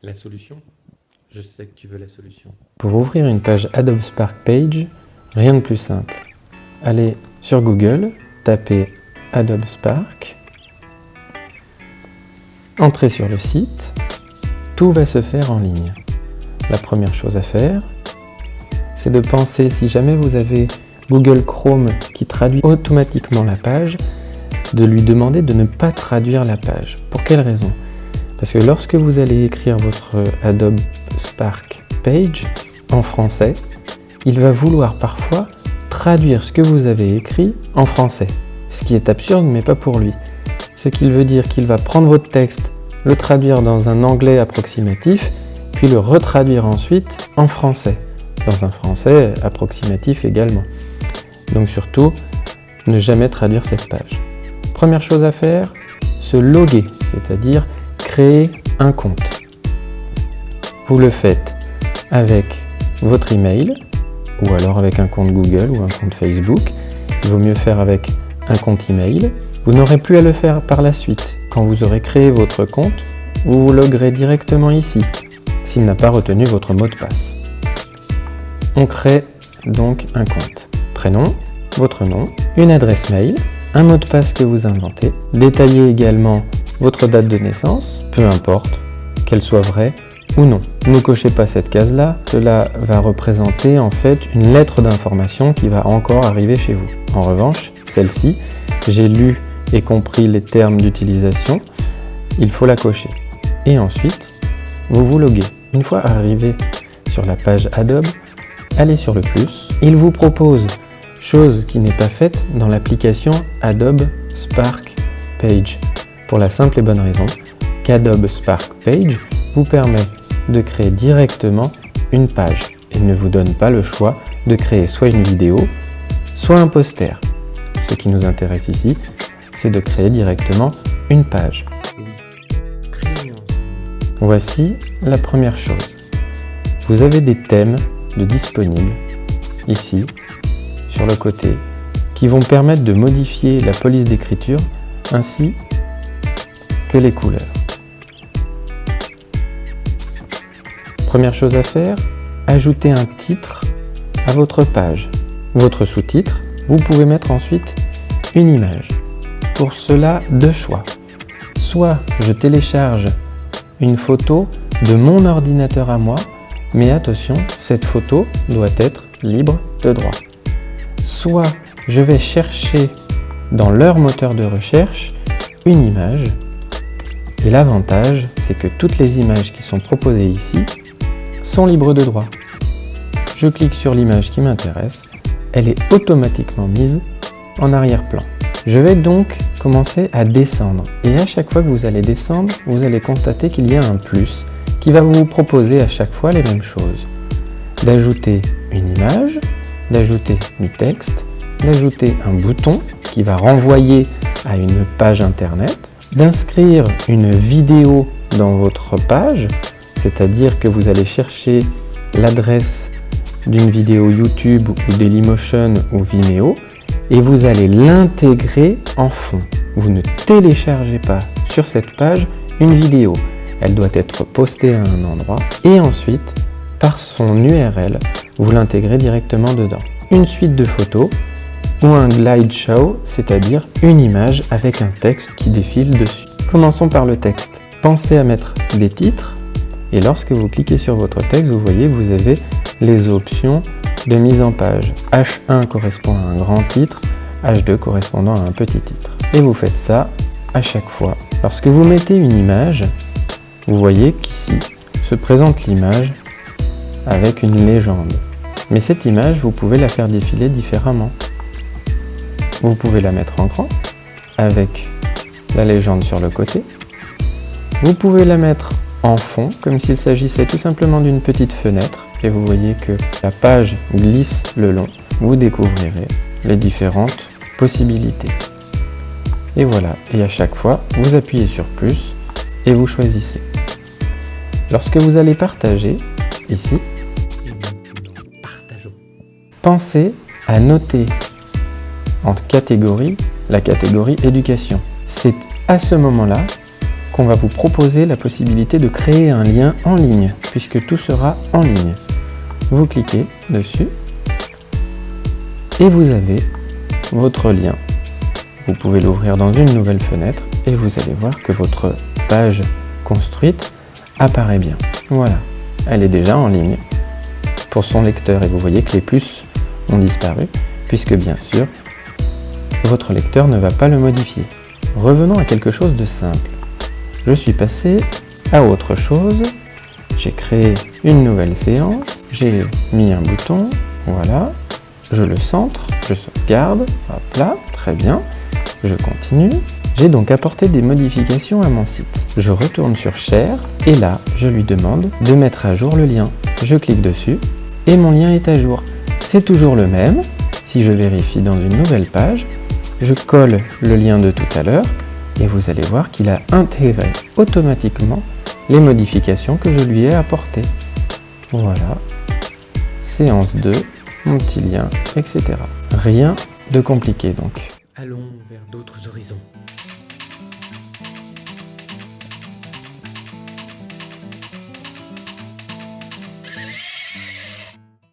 La solution? Je sais que tu veux la solution. Pour ouvrir une page Adobe Spark Page, rien de plus simple. Allez sur Google, tapez Adobe Spark, entrez sur le site, tout va se faire en ligne. La première chose à faire, c'est de penser, si jamais vous avez Google Chrome qui traduit automatiquement la page, de lui demander de ne pas traduire la page. Pour quelle raison? Parce que lorsque vous allez écrire votre Adobe Spark Page en français, il va vouloir parfois traduire ce que vous avez écrit en français. Ce qui est absurde, mais pas pour lui. Ce qui veut dire qu'il va prendre votre texte, le traduire dans un anglais approximatif, puis le retraduire ensuite en français, dans un français approximatif également. Donc surtout, ne jamais traduire cette page. Première chose à faire, se loguer, c'est-à-dire créer un compte. Vous le faites avec votre email, ou alors avec un compte Google ou un compte Facebook. Il vaut mieux faire avec un compte email. Vous n'aurez plus à le faire par la suite. Quand vous aurez créé votre compte, vous vous loguerez directement ici, s'il n'a pas retenu votre mot de passe. On crée donc un compte. Prénom, votre nom, une adresse mail, un mot de passe que vous inventez. Détaillez également votre date de naissance, peu importe qu'elle soit vraie ou non. Ne cochez pas cette case-là, cela va représenter en fait une lettre d'information qui va encore arriver chez vous. En revanche, celle-ci, j'ai lu et compris les termes d'utilisation, il faut la cocher. Et ensuite, vous vous loguez. Une fois arrivé sur la page Adobe, allez sur le plus. Il vous propose, chose qui n'est pas faite dans l'application Adobe Spark Page, pour la simple et bonne raison qu'Adobe Spark Page vous permet de créer directement une page et ne vous donne pas le choix de créer soit une vidéo, soit un poster. Ce qui nous intéresse ici, c'est de créer directement une page. Voici la première chose. Vous avez des thèmes de disponibles, ici, sur le côté, qui vont permettre de modifier la police d'écriture ainsi que les couleurs. Première chose à faire, ajoutez un titre à votre page. Votre sous-titre, vous pouvez mettre ensuite une image. Pour cela, deux choix. Soit je télécharge une photo de mon ordinateur à moi, mais attention, cette photo doit être libre de droit. Soit je vais chercher dans leur moteur de recherche une image, et l'avantage, c'est que toutes les images qui sont proposées ici sont libres de droit. Je clique sur l'image qui m'intéresse, elle est automatiquement mise en arrière-plan. Je vais donc commencer à descendre, et à chaque fois que vous allez descendre, vous allez constater qu'il y a un plus qui va vous proposer à chaque fois les mêmes choses. D'ajouter une image, d'ajouter du texte, d'ajouter un bouton qui va renvoyer à une page internet, d'inscrire une vidéo dans votre page, c'est-à-dire que vous allez chercher l'adresse d'une vidéo YouTube ou Dailymotion ou Vimeo et vous allez l'intégrer en fond. Vous ne téléchargez pas sur cette page une vidéo. Elle doit être postée à un endroit et ensuite, par son URL, vous l'intégrez directement dedans. Une suite de photos ou un slideshow, c'est-à-dire une image avec un texte qui défile dessus. Commençons par le texte. Pensez à mettre des titres et lorsque vous cliquez sur votre texte, vous voyez que vous avez les options de mise en page. H1 correspond à un grand titre, H2 correspondant à un petit titre. Et vous faites ça à chaque fois. Lorsque vous mettez une image, vous voyez qu'ici se présente l'image avec une légende. Mais cette image, vous pouvez la faire défiler différemment. Vous pouvez la mettre en grand avec la légende sur le côté. Vous pouvez la mettre en fond, comme s'il s'agissait tout simplement d'une petite fenêtre. Et vous voyez que la page glisse le long. Vous découvrirez les différentes possibilités. Et voilà, et à chaque fois, vous appuyez sur plus et vous choisissez. Lorsque vous allez partager, ici, pensez à noter en catégorie la catégorie éducation. C'est à ce moment-là qu'on va vous proposer la possibilité de créer un lien en ligne, puisque tout sera en ligne. Vous cliquez dessus et vous avez votre lien. Vous pouvez l'ouvrir dans une nouvelle fenêtre et vous allez voir que votre page construite apparaît bien. Voilà, elle est déjà en ligne pour son lecteur et vous voyez que les plus ont disparu puisque bien sûr votre lecteur ne va pas le modifier. Revenons à quelque chose de simple. Je suis passé à autre chose, j'ai créé une nouvelle séance, j'ai mis un bouton, voilà, je le centre, je sauvegarde, hop là, très bien, je continue. J'ai donc apporté des modifications à mon site. Je retourne sur Share et là, je lui demande de mettre à jour le lien. Je clique dessus et mon lien est à jour. C'est toujours le même. Si je vérifie dans une nouvelle page, je colle le lien de tout à l'heure et vous allez voir qu'il a intégré automatiquement les modifications que je lui ai apportées. Voilà, séance 2, mon petit lien, etc. Rien de compliqué donc.